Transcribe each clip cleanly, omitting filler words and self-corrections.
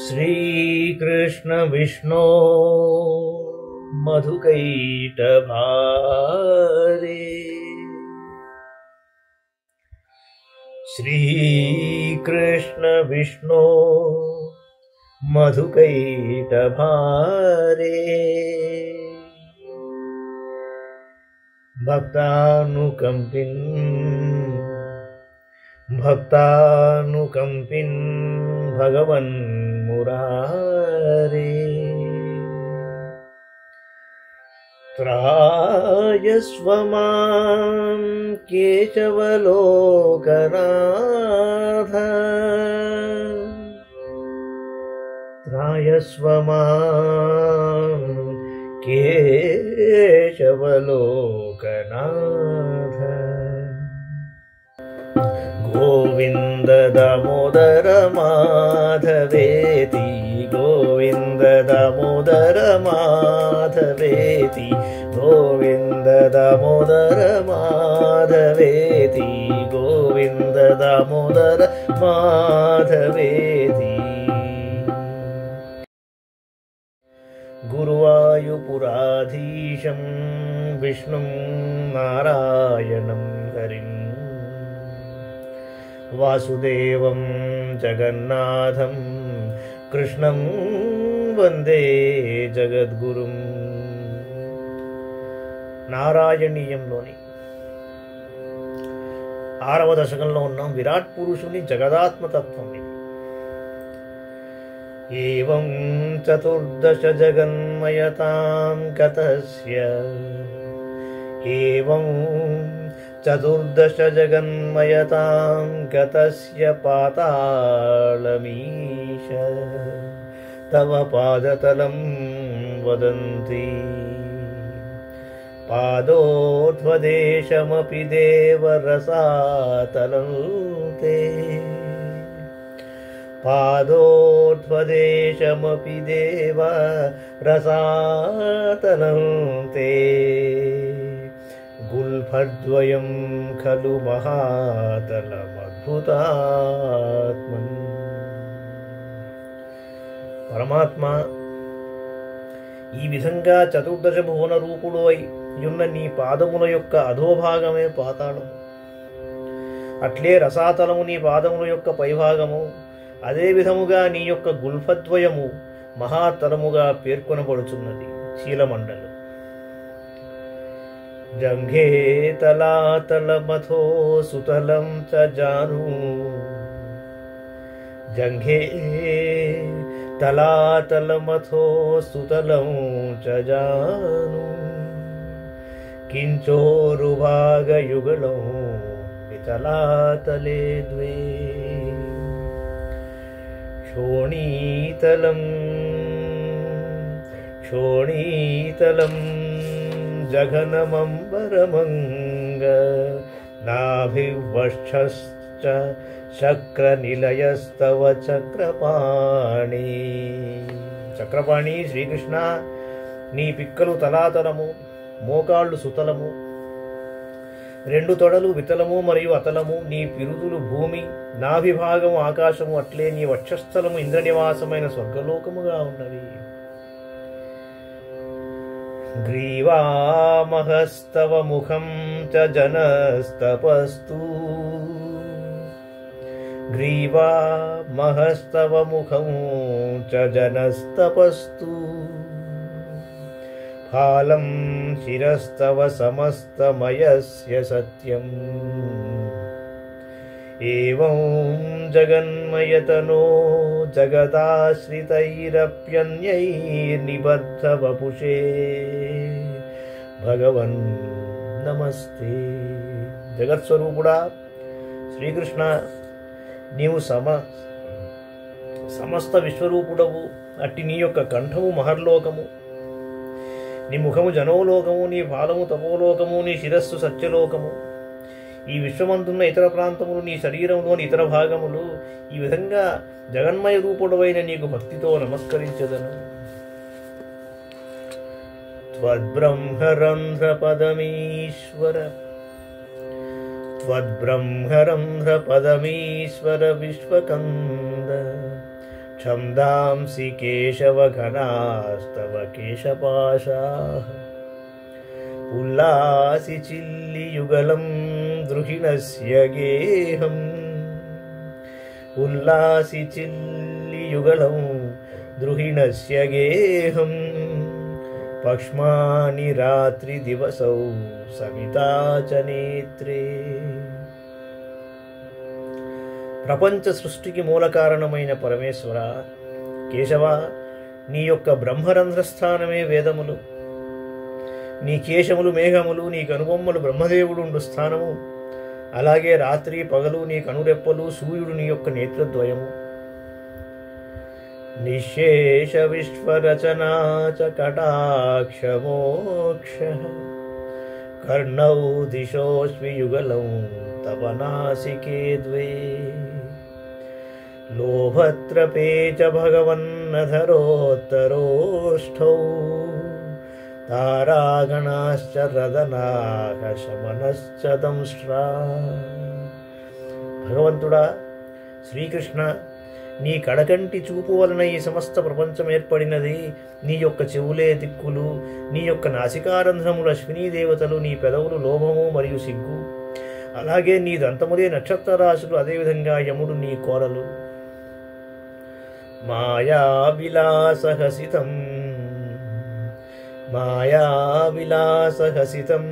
श्रीकृष्ण विष्णो मधुकैटभारे श्रीकृष्ण विष्णो मधुकैटभारे भक्तानुकंपिन् भगवन् मुरारे त्रायस्व मां केशवलोकनाथ त्रायस्व मां केशवलोकनाथ गोविंद दामोदर माधवेति गोविंद दामोदर माधवेति गोविंद दामोदर माधवेति गोविंद दामोदर माधवेति गुरुवायुपुराधीशं विष्णुं नारायणं हरिं वासुदेवं जगन्नाथं कृष्णं वंदे जगद्गुरुं నారాయణీయంలోని 6వ దశకంలో ఉన్నాం. విరాట్ పురుషుని జగదాత్మతత్వం ఇది. ఏవం చతుర్దశ జగన్మయతాం కతస్య ఏవం చతుర్దశ జగన్మయతాం గతస్య పాతాళమీశ తవ పాదతలం వదంతి పాదోధ్వదేశమపి దేవరసాతలం తే పాదోధ్వదేశమపి దేవరసాతలం తే గుల్ఫద్వయం ఖలు మహాతలమద్భుతాత్మన్. పరమాత్మ ఈ విధంగా చతుర్దశ భువన రూపుడు అయి ఉన్న నీ పాదముల యొక్క అధోభాగమే పాతాళము, అట్లే రసాతలము నీ పాదముల యొక్క పైభాగము, అదే విధముగా నీ యొక్క గుల్ఫద్వయము మహాతలముగా పేర్కొనబడుచున్నది. శీలమండలం జంఘే తలాతలమథో సుతలం చ జాను జంఘే తలాతలమథో సుతలం చ జాను కించోరుభాగయుగళం వితలాతలే ద్వే శోణీతలం జఘనమంబరమంగ నాభివక్షశ్చ చక్రనిలయస్తవ చక్రపాణి. చక్రపాణి శ్రీకృష్ణ, నీ పిక్కలు తలాతలము, మోకాళ్ళు సుతలము, 2 తొడలు వితలము మరియు అతలము, నీ పిరుదులు భూమి, నాభిభాగము ఆకాశము, అట్లే నీ వక్షస్థలము ఇంద్రనివాసమైన స్వర్గలోకముగా ఉన్నవి. గ్రీవామహస్తవ ముఖం చ జనస్తపస్తు గ్రీవామహస్తవ ముఖం చ జనస్తపస్తు ఫాలం శిరస్తవ సమస్తమయస్య సత్యం. ఏవం జగన్మయతనో జగదాశ్రితైరప్యన్యైర్నిబద్ధవపుషే భగవన్ నమస్తే. జగత్స్వరూపుడా శ్రీకృష్ణ, నీవు సమస్త విశ్వరూపుడవు. అట్టి నీ యొక్క కంఠము మహర్లోకము, నీ ముఖము జనోలోకము, నీ పాదము తపోలోకము, నీ శిరస్సు సత్యలోకము. ఈ విశ్వమందున్న ఇతర ప్రాంతములు, నీ శరీరంలోని ఇతర భాగములు. ఈ విధంగా జగన్మయ రూపుడవైన నీకు భక్తితో నమస్కరించదను. త్వద్బ్రహ్మరంధ్రపదమీశ్వర त्वद्ब्रह्मरन्ध्रपदमीश्वर विश्वकन्द ఛందాంసి కేశవఘనాస్తవ కేశపాశాః ఉల్లాసి చిల్లియుగళం ద్రుహిణస్య గేహం ఉల్లాసి చిల్లియుగళం ద్రుహిణస్య గేహం పక్ష్మాని రాత్రి దివసౌ సవితా చ నేత్రే. ప్రపంచ సృష్టికి మూల కారణమైన పరమేశ్వర కేశవ, నీ యొక్క బ్రహ్మరంధ్రస్థానమే వేదములు, నీ కేశములు మేఘములు, నీ కనుబొమ్మలు బ్రహ్మదేవుడు ఉండు స్థానము, అలాగే రాత్రి పగలు నీ కనురెప్పలు, సూర్యుడు నీ యొక్క నేత్రద్వయము. నిశేష విశ్వరచనా చ కటాక్ష మోక్ష కర్ణౌ దిశోస్మి యుగలం తవ నాసికే ద్వే లోభత్రపే చ భగవన్నధరోత్తరోష్ఠౌ తారాగణాశ్చ రదనాః శమనశ్చ దంష్ట్రా. భగవంతుడా శ్రీకృష్ణ, నీ కడకంటి చూపు వలన ఈ సమస్త ప్రపంచం ఏర్పడినది. నీ యొక్క చెవులే దిక్కులు, నీ యొక్క నాసికారంధ్రములు అశ్వినీ దేవతలు, నీ పెదవులు లోభము మరియు సిగ్గు, అలాగే నీ దంతములే నక్షత్ర రాశులు, అదేవిధంగా యముడు నీ కోరలు. మాయావిలాసహసితం మాయావిలాసహసితం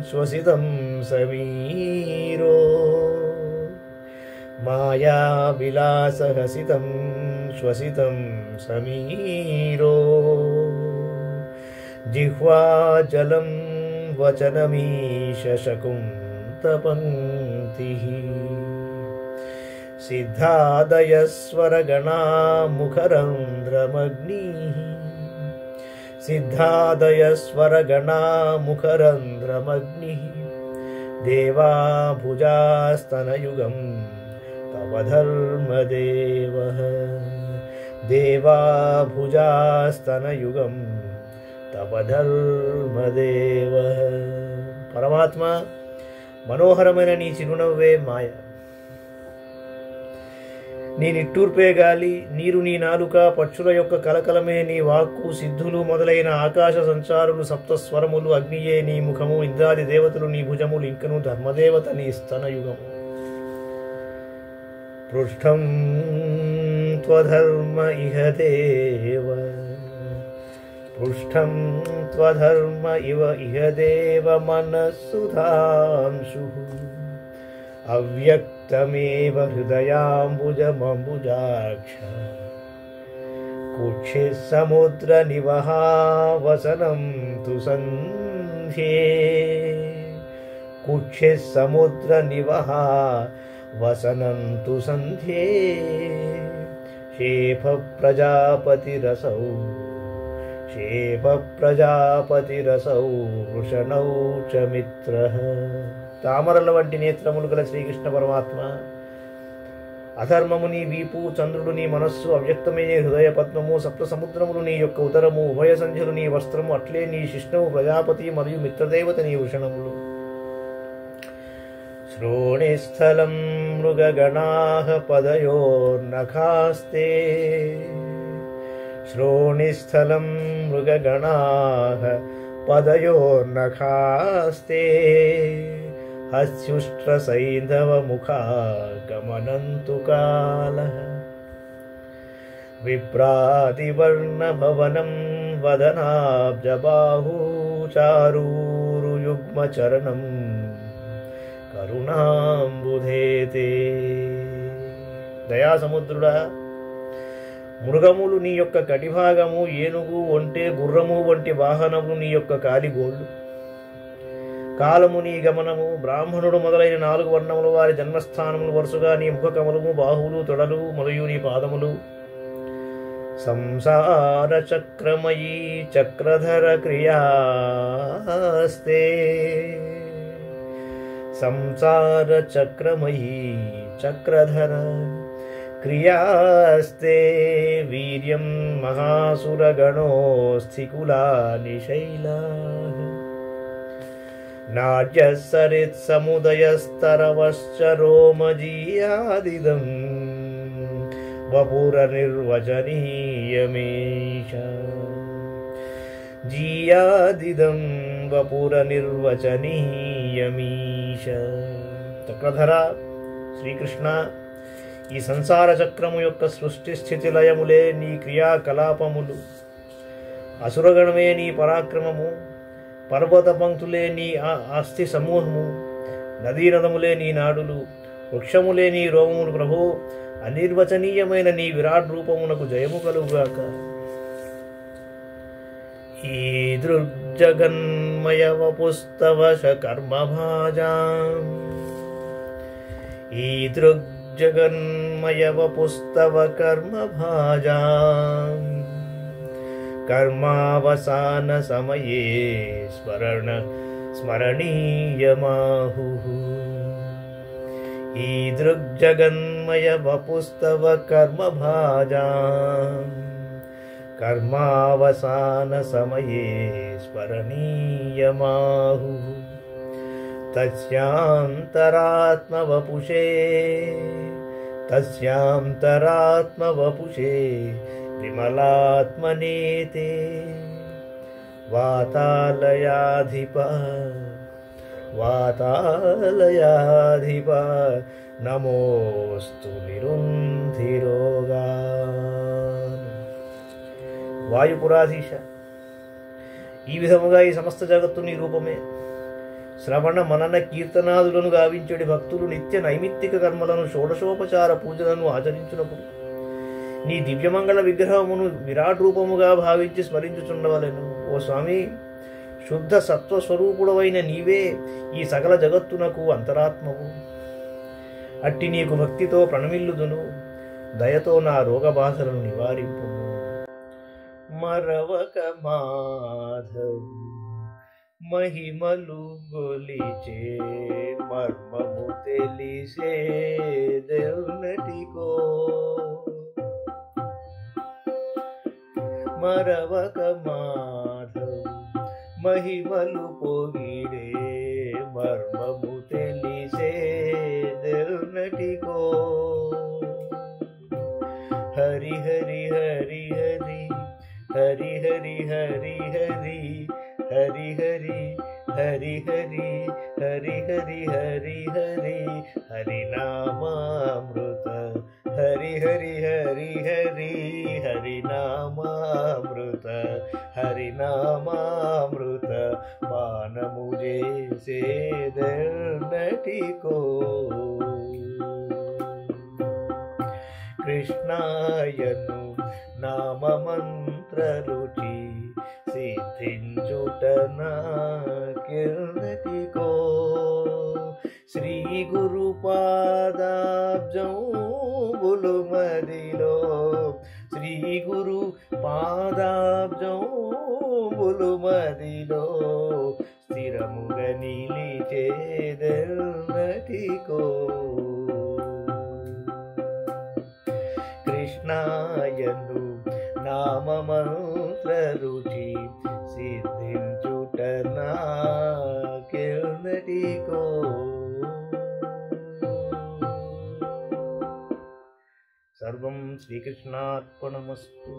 శ్వసితం సమీరో మాయావిలాసహసితం శ్వసితం సమీరో జిహ్వాజలం వచనమీశ శకుంతపంక్తిః సిద్ధాదయస్వరగణా ముఖరంధ్రమగ్నిః సిద్ధాదయస్వరగణా ముఖరంధ్రమగ్నిః దేవా భుజాస్తనయుగం తవ ధర్మదేవః దేవా భుజాస్తనయుగం తవ ధర్మదేవః. పరమాత్మ, మనోహరమైన నీ చిరునవ్వే మాయ, నీ నిట్టూర్పే గాలి, నీరు నీ నాలుక, పక్షుల యొక్క కలకలమే నీ వాక్కు, సిద్ధులు మొదలైన ఆకాశ సంచారులు సప్తస్వరములు, అగ్నియే నీ ముఖము, ఇంద్రాది దేవతలు నీ భుజములు, ఇంకను ధర్మదేవత నీ స్తనయుగము. పృష్ఠం త్వధర్మ ఇహ దేవ పృష్ఠం త్వధర్మ ఇహ దేవ మనస్సుధాంశుః అవ్యక్తమేవ హృదయాంబుజమంబుజాక్ష కుక్షిః సముద్ర నివహావసనం తు సంధ్యే కుక్షిః సముద్ర నివహావసనం తు సంధ్యే శేఫ ప్రజాపతిరసౌ వృషణౌ చ మిత్రః. తామరల వంటి నేత్రములు గల శ్రీకృష్ణ పరమాత్మ, అధర్మము నీ వీపు, చంద్రుడు నీ మనస్సు, అవ్యక్తమే నీ హృదయ పద్మము, సప్త సముద్రములు నీ యొక్క ఉదరము, ఉభయ సంధ్యలు నీ వస్త్రము, అట్లే నీ శిష్ణువు ప్రజాపతి మరియు మిత్రదేవత నీ వృషణములు. శ్రోణిస్థలం మృగగణాః పదయోర్నఖాస్తే శ్రోణిస్థలం మృగగణాః పదయోర్నఖాస్తే హస్యుష్ట్రసైంధవముఖాగమనంతు కాలః విప్రాతివర్ణభవనం వదనాబ్జబాహూచారూరుయుగ్మచరణం కరుణాంబుధేతే. దయాసముద్రుడా, మృగములు నీ యొక్క కటిభాగము, ఏనుగు, ఒంటె, గుర్రము వంటి వాహనములు నీ యొక్క కాలిగోళ్ళు, కాలము నీ గమనము, బ్రాహ్మణుడు మొదలైన 4 వర్ణముల వారి జన్మస్థానములు వరుసగా నీ ముఖకమలము, బాహువులు, తొడలు మరియు నీ పాదములు. సంసార చక్రమయీ చక్రధర క్రియాస్తే సంసార చక్రమయీ చక్రధర క్రియాస్తే వీర్యం మహాసురగణోస్థికులాని శైలాః నాట్యసరిత్సముదయస్తరవశ్చ రోమజీయాదిదం వపురనిర్వచనీయమీశ జీయాదిదం వపురనిర్వచనీయమీశ. చక్రధర శ్రీకృష్ణ, ఈ సంసార చక్రము యొక్క సృష్టి స్థితి లయములే నీ క్రియాకలాపములు, అసురగణమే నీ పరాక్రమము, పర్వత పంక్తులే నీ ఆస్తి సమూహము, నదీనదములే నీ నాడులు, వృక్షములే నీ రోమములు. ప్రభో, అనిర్వచనీయమైన నీ విరాట్ రూపమునకు జయము కలుగుగాక. ఈదృగ్జగన్మయ వపుస్తవశ కర్మభాజాం, ఈదృగ్జగన్మయ వపుస్తవ కర్మభాజాం, కర్మావసాన సమయే స్మరణీయమాహుః. ఈదృగ్జగన్మయ వపుస్తవ కర్మభాజాం, కర్మావసాన సమయే స్మరణీయమాహుః. తస్యాంతరాత్మవపుషే విమలాత్మనేతే వాతాలయాధిప నమోస్తు నిరుంధిరోగా. వాయుపురాధీశ, ఈ విధముగా ఈ సమస్త జగత్తు నీ రూపమే. శ్రవణ మనన కీర్తనాదులను గావించడి భక్తులు నిత్య నైమిత్తిక కర్మలను షోడశోపచార పూజలను ఆచరించినప్పుడు నీ దివ్యమంగళ విగ్రహమును విరాట్ రూపముగా భావించి స్మరించుచుండవలెను. ఓ స్వామి, శుద్ధ సత్వస్వరూపుడవైన నీవే ఈ సకల జగత్తునకు అంతరాత్మవు. అట్టి నీకు భక్తితో ప్రణమిల్లుదును. దయతో నా రోగబాధలను నివారింపు. మరవక మాధవ్ మహిమలు గొలిచే మర్మము తెలిసే దేవునటికో. మరవక మాధవ్ మహిమలు పొగిడే మర్మము తెలిసే దేవునటికో. హరి హరి హరి హరి హరి హరి హరి హరి హరి హరి హరి హరి హరి హరి హరి హరి హరినామామృత హరి హరి హరి హరి హరినామామృత హరినామామృత పానము చేసేదనటికో. కృష్ణాయను నామమంత్ర రుచి సిద్ధించుట నాకెన్నటికో. శ్రీ గురు పాదాబ్జంబులు మదిలో, శ్రీ గురు పాదాబ్జంబులు మదిలో స్థిరముగా నిలిచేదనటికో. కృష్ణాయను నామమంత్ర రుచి సిద్ధించుట నాకెన్నటికో. సర్వం శ్రీకృష్ణార్పణమస్తు.